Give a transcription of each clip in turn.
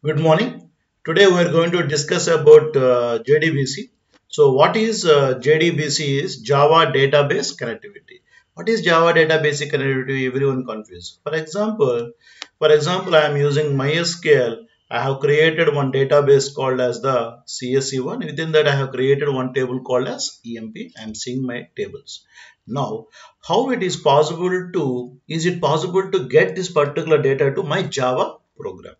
Good morning. Today we are going to discuss about JDBC. So what is JDBC is Java Database Connectivity. What is Java Database Connectivity? Everyone confused. For example, I am using MySQL. I have created one database called as the CSE1. Within that, I have created one table called as EMP. I am seeing my tables. Now, how it is possible to? Is it possible to get this particular data to my Java program?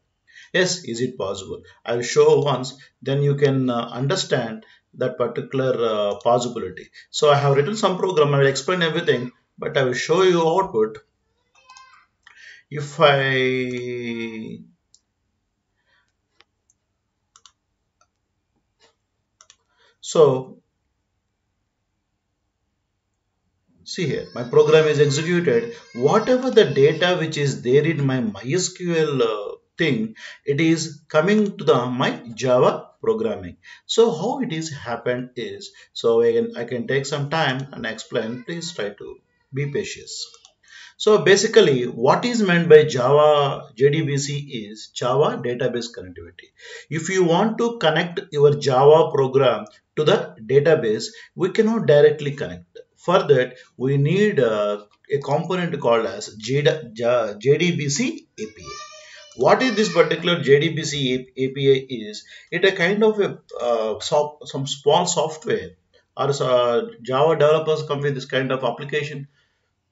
Yes, is it possible? I will show once, then you can understand that particular possibility. So I have written some program, I will explain everything, but I will show you output. If I so see here, my program is executed. Whatever the data which is there in my MySQL thing, it is coming to the my Java programming. So how it is happened is, so I can take some time and explain. Please try to be patient. So basically, what is meant by Java JDBC is Java Database Connectivity. If you want to connect your Java program to the database, we cannot directly connect. For that, we need a component called as JDBC API. What is this particular JDBC API is? It a kind of a some small software or Java developers come with this kind of application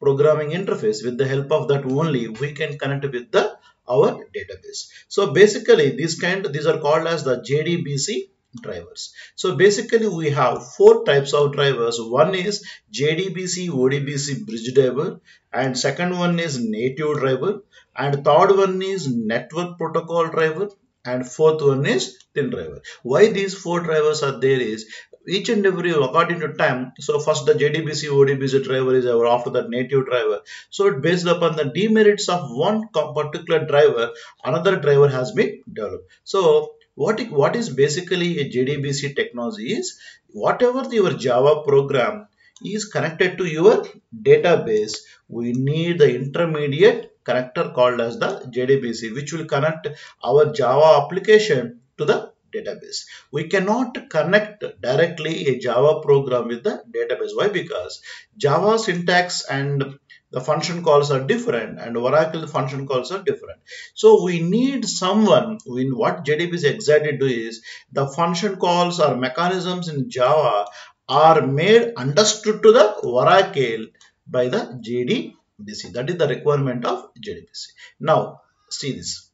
programming interface. With the help of that only we can connect with the our database. So basically these are called as the JDBC drivers. So basically we have four types of drivers. One is JDBC ODBC bridge driver, and second one is native driver, and third one is network protocol driver, and fourth one is thin driver. Why these four drivers are there is each and every according to time. So first the JDBC ODBC driver is our, after that native driver. So it based upon the demerits of one particular driver, another driver has been developed. So what is basically a JDBC technology is, whatever your Java program is connected to your database, we need the intermediate connector called as the JDBC, which will connect our Java application to the database. We cannot connect directly a Java program with the database. Why? Because Java syntax and the function calls are different, and Oracle function calls are different. So we need someone. What JDBC exactly do is, the function calls or mechanisms in Java are made understood to the Oracle by the JDBC. That is the requirement of JDBC. Now see this.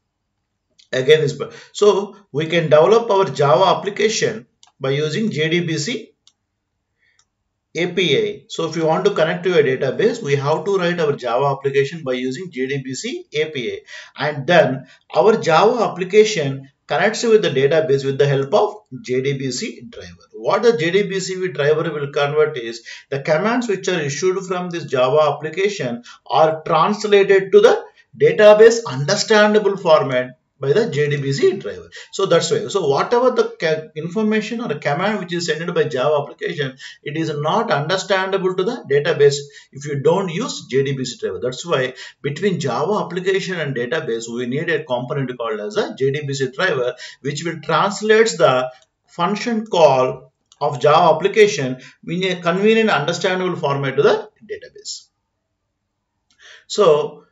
Again is, so we can develop our Java application by using JDBC API. So if you want to connect to a database, we have to write our Java application by using JDBC API, and then our Java application connects with the database with the help of JDBC driver. What the JDBC driver will convert is, the commands which are issued from this Java application are translated to the database understandable format by the JDBC driver. So that's why. So whatever the information or a command which is sent by Java application, it is not understandable to the database if you don't use JDBC driver. That's why between Java application and database, we need a component called as a JDBC driver, which will translate the function call of Java application in a convenient understandable format to the database. So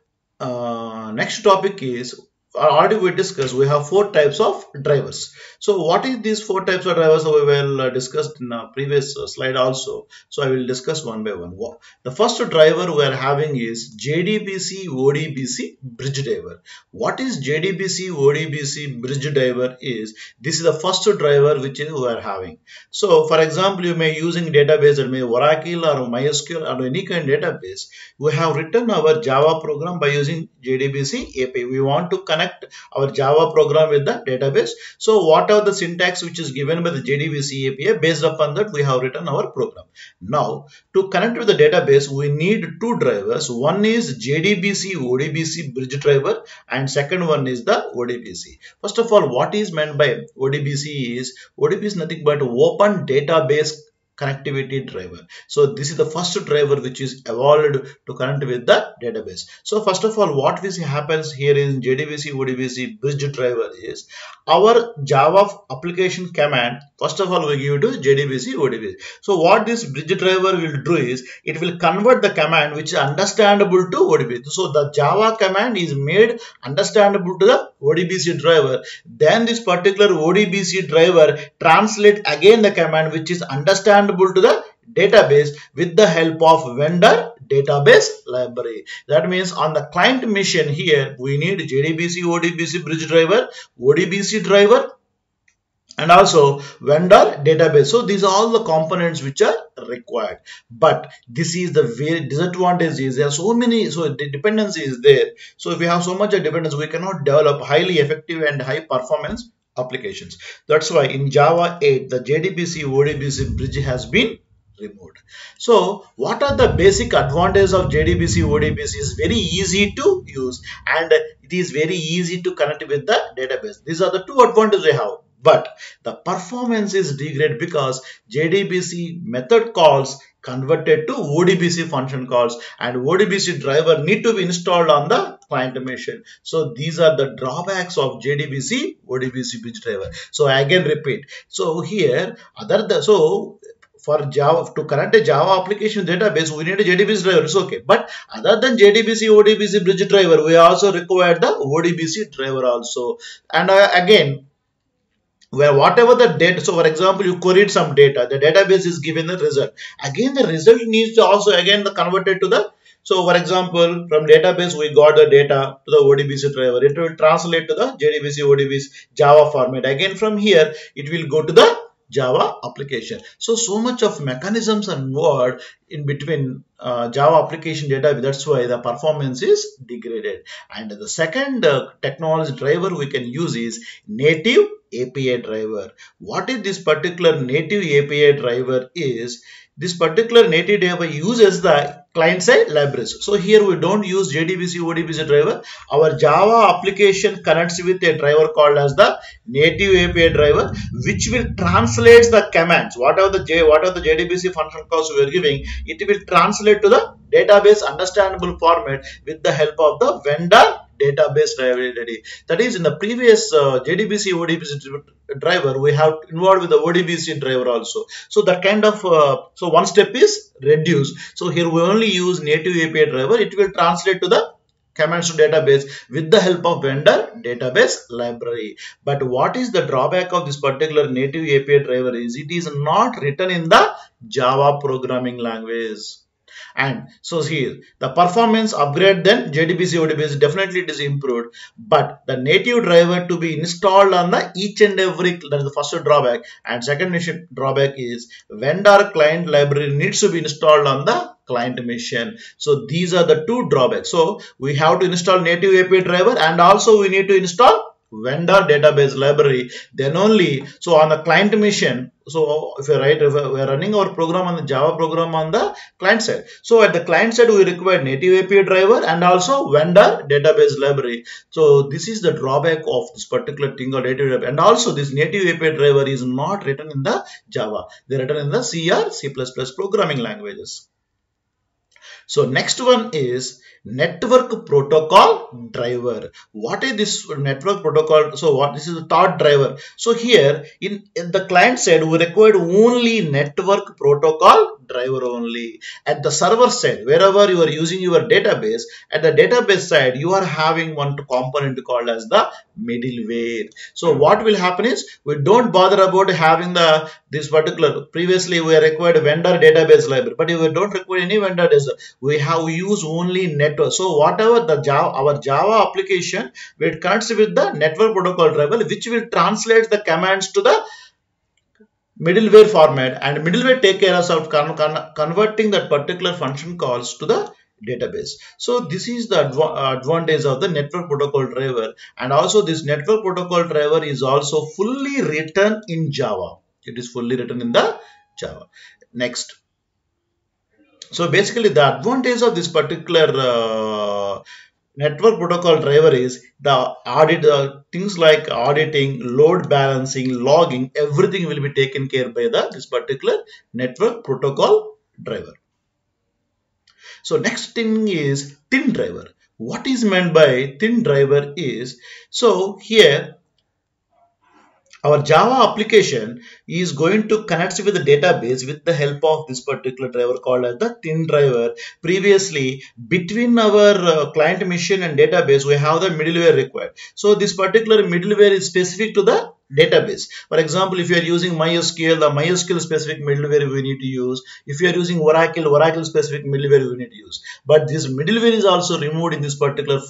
next topic is, already we discussed, we have four types of drivers. So what is these four types of drivers? We will discussed in a previous slide also. So I will discuss one by one. The first driver we are having is JDBC ODBC bridge driver. What is JDBC ODBC bridge driver is, this is the first driver which we are having. So for example, you may using database that may Oracle or MySQL or any kind of database. We have written our Java program by using JDBC API. We want to connect our Java program with the database. So what are the syntax which is given by the JDBC API, based upon that we have written our program. Now to connect with the database, we need two drivers. One is JDBC ODBC bridge driver, and second one is the ODBC. First of all, what is meant by ODBC is, ODBC is nothing but open database connectivity driver. So this is the first driver which is evolved to connect with the database. So first of all, what we see happens here in JDBC ODBC bridge driver is our Java application command. First of all, we give to JDBC ODBC. So what this bridge driver will do is it will convert the command which is understandable to ODBC. So the Java command is made understandable to the ODBC driver. Then this particular ODBC driver translate again the command which is understandable to the database with the help of vendor database library. That means on the client machine here we need JDBC ODBC bridge driver, ODBC driver, and also vendor database. So these are all the components which are required, but this is the very disadvantage is there are so many, so the dependency is there. So if we have so much of dependence, we cannot develop highly effective and high performance applications. That's why in Java 8 the JDBC ODBC bridge has been removed. So what are the basic advantages of JDBC ODBC? Is very easy to use and it is very easy to connect with the database. These are the two advantages we have. But the performance is degraded because JDBC method calls converted to ODBC function calls, and ODBC driver need to be installed on the client machine. So these are the drawbacks of JDBC ODBC bridge driver. So I again repeat. So here for Java to connect a Java application database, we need a JDBC driver. It's okay. But other than JDBC ODBC bridge driver, we also require the ODBC driver also. And again, where whatever the data, so for example you queried some data, the database is given the result, again the result needs to also again converted to the, so for example from database we got the data to the ODBC driver, it will translate to the JDBC ODBC Java format, again from here it will go to the Java application. So much of mechanisms are involved in between Java application database. That's why the performance is degraded. And the second technology driver we can use is native API driver. What is this particular native API driver is? This particular native API uses the client-side libraries. So here we don't use JDBC ODBC driver. Our Java application connects with a driver called as the native API driver, which will translate the commands. Whatever the JDBC function calls we are giving, it will translate to the database understandable format with the help of the vendor database library. That is, in the previous JDBC ODBC driver, we have involved with the ODBC driver also. So that kind of so one step is reduced. So here we only use native API driver. It will translate to the commands to database with the help of vendor database library. But what is the drawback of this particular native API driver is it is not written in the Java programming language. And so here the performance upgrade then JDBC ODBC definitely it is improved, but the native driver to be installed on the each and every, that is the first drawback. And second drawback is vendor client library needs to be installed on the client machine. So these are the two drawbacks. So we have to install native API driver and also we need to install vendor database library, then only, so on the client machine, so if we are running our program on the Java program on the client side, so at the client side we require native API driver and also vendor database library. So this is the drawback of this particular thing called native API. And also this native API driver is not written in the Java, they are written in the C or C++ programming languages. So next one is network protocol driver. What is this network protocol? So what, this is the third driver. So here in the client side we required only network protocol driver only. At the server side, wherever you are using your database, at the database side you are having one component called as the middleware. So what will happen is we don't bother about having this particular, previously we required vendor database library, but if we don't require any vendor database, we have used only network. So whatever the our Java application, it connects with the network protocol driver, which will translate the commands to the middleware format, and middleware take care of converting that particular function calls to the database. So this is the advantage of the network protocol driver, and also this network protocol driver is also fully written in Java. It is fully written in the Java. Next. So basically the advantage of this particular network protocol driver is the audit, things like auditing, load balancing, logging, everything will be taken care by this particular network protocol driver. So next thing is thin driver. What is meant by thin driver is, so here our Java application is going to connect with the database with the help of this particular driver called as the thin driver. Previously, between our client machine and database, we have the middleware required. So this particular middleware is specific to the database. For example, if you are using MySQL, the MySQL specific middleware we need to use. If you are using Oracle, Oracle specific middleware we need to use. But this middleware is also removed in this particular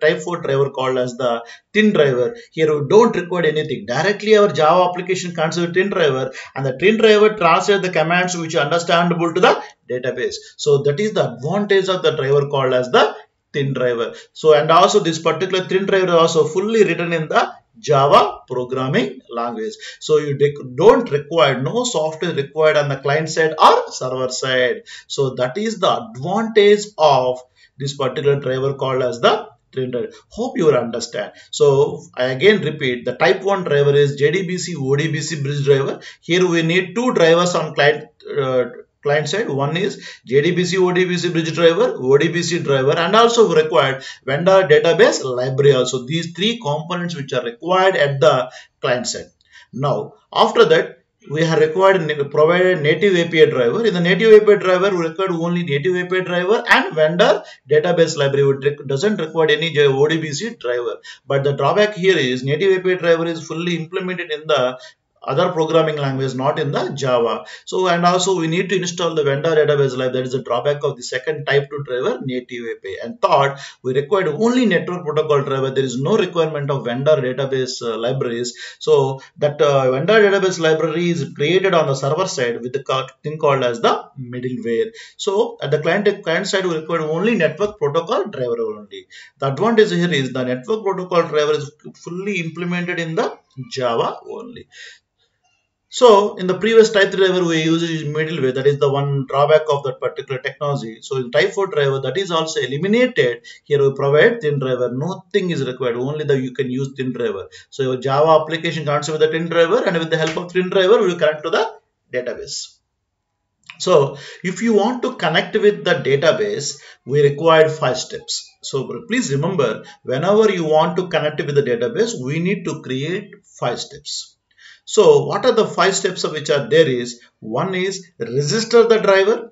type 4 driver called as the thin driver. Here we don't require anything. Directly our Java application connects with thin driver, and the thin driver translates the commands which are understandable to the database. So that is the advantage of the driver called as the thin driver. So, and also this particular thin driver is also fully written in the Java programming language. So you don't require, no software required on the client side or server side. So that is the advantage of this particular driver called as the thin driver. Hope you will understand. So I again repeat, the type 1 driver is JDBC ODBC bridge driver. Here we need two drivers on client side. One is JDBC ODBC bridge driver, ODBC driver, and also required vendor database library also. These three components which are required at the client side. Now after that, we have provided native API driver. In the native API driver, we required only native API driver and vendor database library. It doesn't require any ODBC driver. But the drawback here is native API driver is fully implemented in the other programming language, not in the Java. So, and also we need to install the vendor database library. That is the drawback of the second type 2 driver, native API. And third, we required only network protocol driver. There is no requirement of vendor database libraries. So that vendor database library is created on the server side with the thing called as the middleware. So at the client side, we require only network protocol driver only. The advantage here is the network protocol driver is fully implemented in the Java only. So in the previous type 3 driver we use middleware, that is the one drawback of that particular technology. So in type 4 driver that is also eliminated. Here we provide thin driver, nothing is required, only that you can use thin driver. So your Java application connects with the thin driver, and with the help of thin driver we will connect to the database. So if you want to connect with the database, we require 5 steps. So please remember, whenever you want to connect with the database, we need to create 5 steps. So what are the 5 steps which are there is, one is register the driver,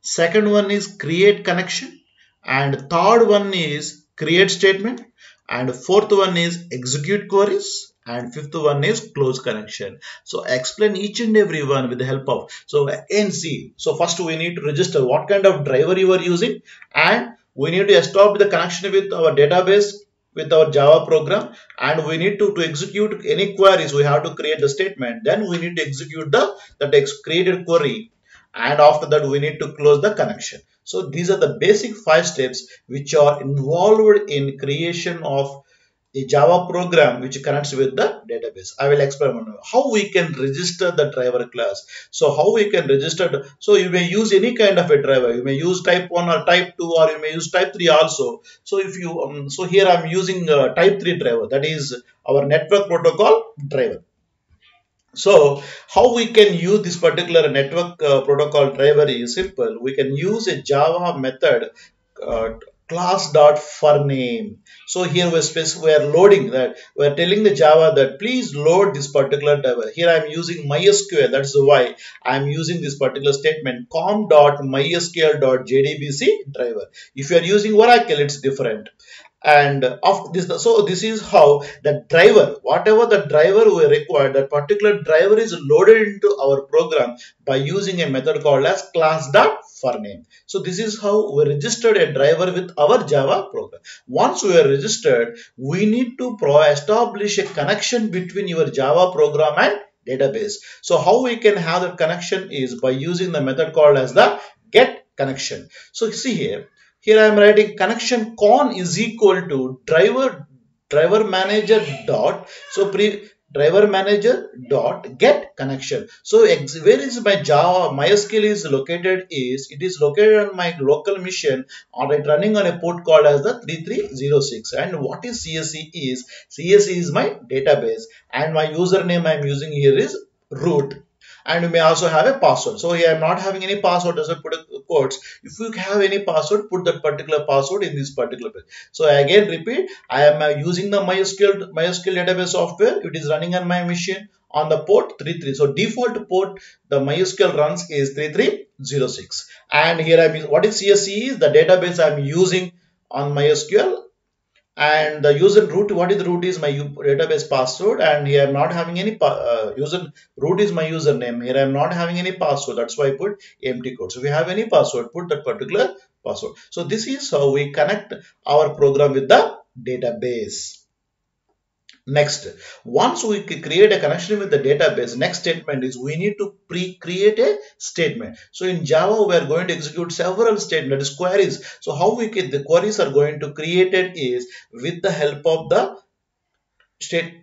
second one is create connection, and third one is create statement, and fourth one is execute queries, and fifth one is close connection. So explain each and every one with the help of, so NC. So first we need to register what kind of driver you are using, and we need to establish the connection with our database with our Java program, and we need to execute any queries. We have to create the statement, then we need to execute the created query, and after that we need to close the connection. So these are the basic 5 steps which are involved in creation of a Java program which connects with the database. I will explain how we can register the driver class. So how we can register, so you may use any kind of a driver. You may use type 1 or type 2, or you may use type 3 also. So if you, so here I am using type 3 driver, that is our network protocol driver. So how we can use this particular network protocol driver is simple. We can use a Java method class.forName. So here we are loading that, we are telling the Java that please load this particular driver. Here I am using MySQL, that's why I am using this particular statement com.mysql.jdbc driver. If you are using Oracle, it's different. And of this, so this is how the driver, whatever the driver we require, that particular driver is loaded into our program by using a method called as class.forName. So this is how we registered a driver with our Java program. Once we are registered, we need to establish a connection between your Java program and database. So how we can have that connection is by using the method called as the get connection. So see here. Here I am writing connection con is equal to driver manager dot. So driver manager dot get connection. So where is my Java MySQL is located is it is located on my local machine or it running on a port called as the 3306. And what is CSE is? CSE is my database and my username I am using here is root, and you may also have a password. So here I am not having any password, as I put a quotes. If you have any password, put that particular password in this particular page. So again repeat, I am using the MySQL database software. It is running on my machine on the port 33. So default port the MySQL runs is 3306. And here I am, what is CSE is the database I am using on MySQL, and the user root, what is the root is my database password, and here I'm not having any user root is my username. Here I'm not having any password, that's why I put empty code. So if you have any password, put that particular password. So this is how we connect our program with the database. Next, once we create a connection with the database, next statement is we need to pre-create a statement. So in Java, we are going to execute several statements, that is queries. So how we get the queries are going to create it is with the help of the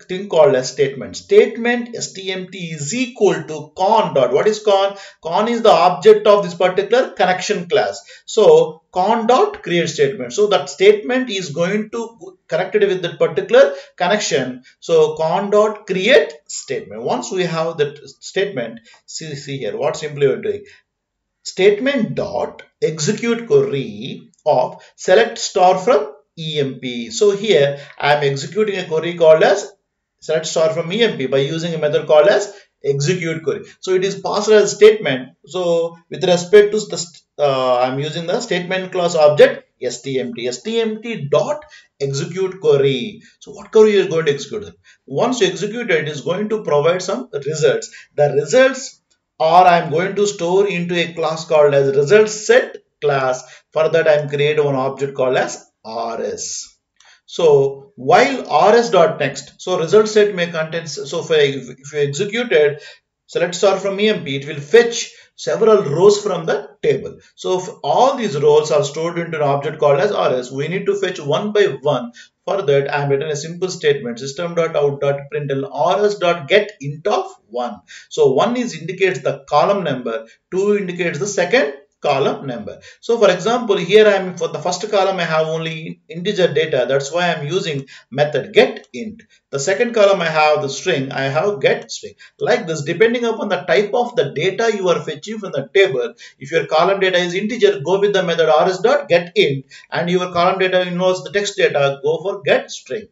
thing called as statement. Statement stmt is equal to con dot. What is con? Con is the object of this particular connection class. So con dot create statement. So that statement is going to connected with that particular connection. So con dot create statement. Once we have that statement, see here what simply we're doing. Statement dot execute query of select star from EMP. So here I am executing a query called as select star from EMP by using a method called as execute query. So it is passed as statement. So with respect to the I am using the statement class object stmt dot execute query. So what query you are going to execute? Once you execute it, it is going to provide some results. The results or I am going to store into a class called as result set class. For that I am creating one object called as rs. So while rs.next, so result set may contain, so if you executed select star from EMP, it will fetch several rows from the table. So if all these rows are stored into an object called as rs, we need to fetch one by one. For that, I am written a simple statement system.out.println rs.get int of 1. So 1 is indicates the column number, 2 indicates the second column number. So for example, here I am for the first column I have only integer data, that's why I am using method get int. The second column I have the string, I have get string. Like this, depending upon the type of the data you are fetching from the table, if your column data is integer, go with the method rs.getInt, and your column data involves the text data, go for get string.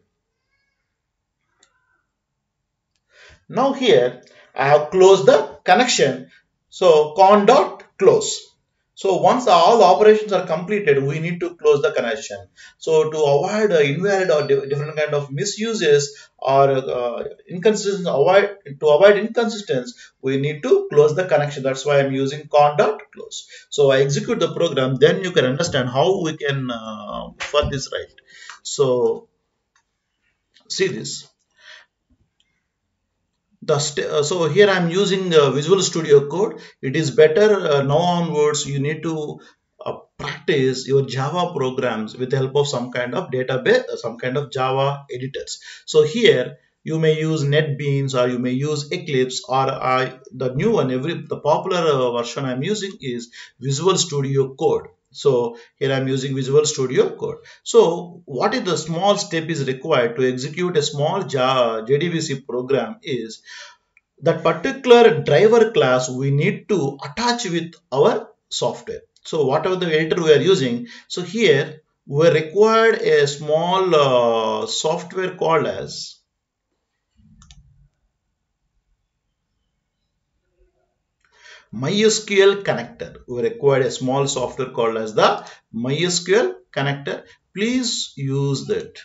Now here I have closed the connection. So con dot close. So once all operations are completed, we need to close the connection. So to avoid invalid or different kind of misuses or inconsistencies, to avoid inconsistencies, we need to close the connection. That's why I'm using con dot close. So I execute the program, then you can understand how we can for this right. So see this. So here I am using Visual Studio Code. It is better now onwards you need to practice your Java programs with the help of some kind of database, some kind of Java editors. So here you may use NetBeans or you may use Eclipse or the new one, the popular version I am using is Visual Studio Code. So here I am using Visual Studio Code. So what is the small step is required to execute a small JDBC program is that particular driver class we need to attach with our software. So whatever the editor we are using, so here we required a small software called as MySQL connector. We required a small software called as the MySQL connector. Please use that.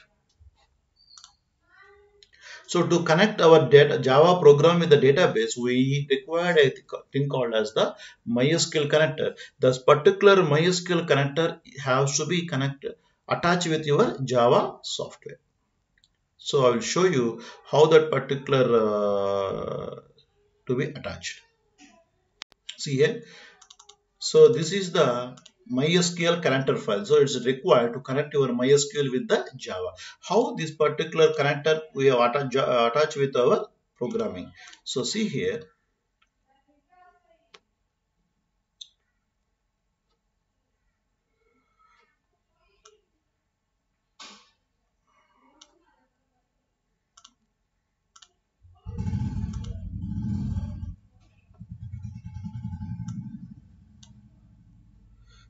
So to connect our Java program with the database, we required a thing called as the MySQL connector. This particular MySQL connector has to be connected, attached with your Java software. So I will show you how that particular to be attached. See here. So this is the MySQL connector file. So it's required to connect your MySQL with the Java. How this particular connector we have attached with our programming. So see here.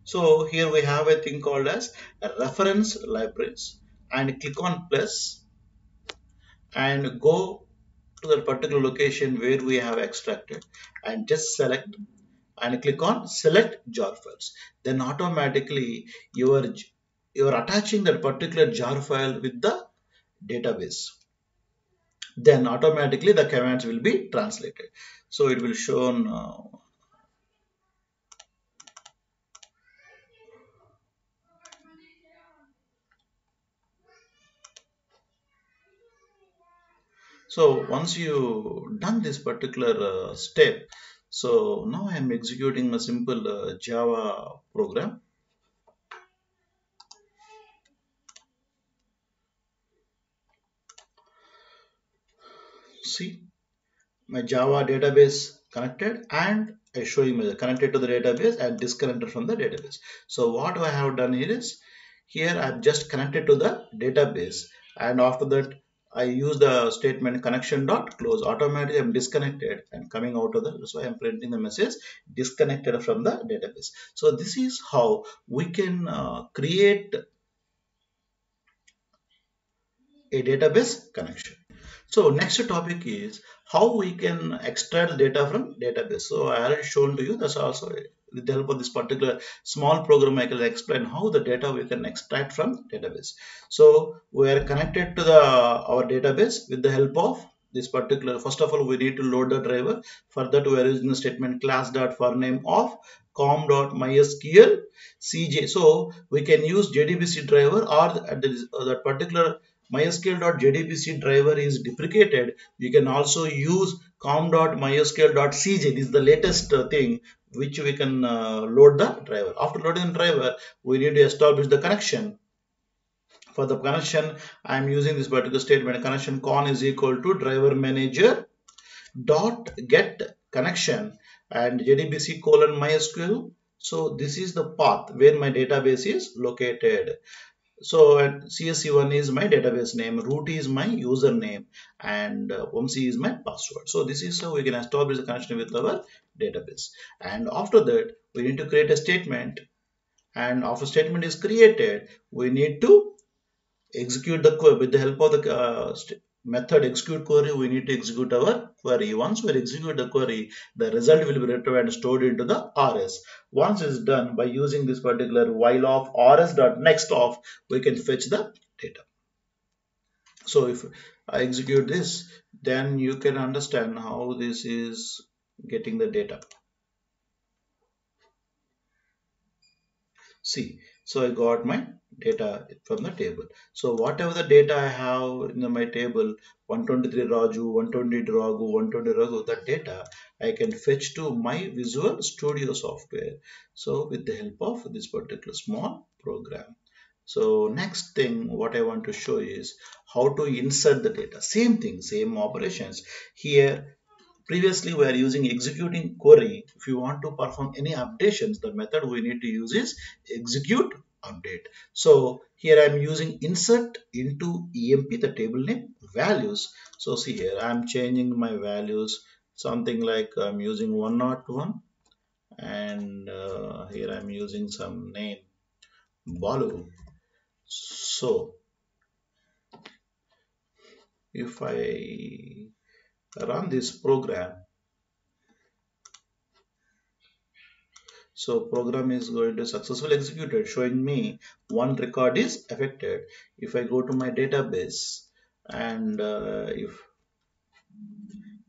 So here we have a thing called as reference libraries, and click on plus and go to that particular location where we have extracted and just select and click on select jar files. Then automatically you are attaching that particular jar file with the database. Then automatically the commands will be translated. So it will show on so once you done this particular step, so now I am executing a simple Java program. See, my Java database connected, and I show you my connected to the database and disconnected from the database. So what I have done here is, here I've just connected to the database, and after that I use the statement connection dot close. Automatically I'm disconnected and coming out of the, so I'm printing the message disconnected from the database. So this is how we can create a database connection. So next topic is how we can extract data from database. So I already shown to you, that's also with the help of this particular small program I can explain how the data we can extract from database. So we are connected to the our database with the help of this particular, first of all we need to load the driver. For that we are using the statement class dot for name of com.mysql cj. So we can use jdbc driver, or that particular mysql.jdbc driver is deprecated, we can also use com.mysql.cj. This is the latest thing which we can load the driver. After loading the driver, we need to establish the connection. For the connection, I am using this particular statement, connection con is equal to driver manager dot get connection and jdbc colon mysql. So this is the path where my database is located. So at CSC1 is my database name, root is my username, and OMC is my password. So this is how we can establish a connection with our database. And after that, we need to create a statement. And after statement is created, we need to execute the query with the help of the method execute query. We need to execute our query. Once we execute the query, the result will be returned and stored into the rs. Once it's done, by using this particular while of rs.next of, we can fetch the data. So if I execute this, then you can understand how this is getting the data. See, so I got my data from the table. So whatever the data I have in my table, 123 Raju, 120 Raghu, 120 Raghu, that data I can fetch to my Visual Studio software. So with the help of this particular small program. So next thing what I want to show is how to insert the data. Same thing, same operations. Here previously we are using executing query. If you want to perform any updations, the method we need to use is execute update. So here I am using insert into emp, the table name values. So see here I am changing my values, something like I'm using 101, and here I'm using some name Balu. So if I run this program, so program is going to successfully executed, showing me one record is affected. If I go to my database and if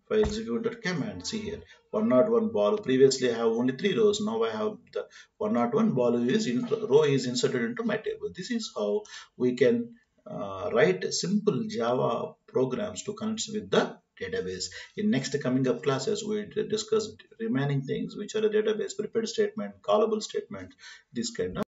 I execute that command, see here 101 ball. Previously I have only 3 rows. Now I have the 101 ball is row is inserted into my table. This is how we can write simple Java programs to connect with the database. In next coming up classes, we discuss remaining things which are a database prepared statement, callable statement, this kind of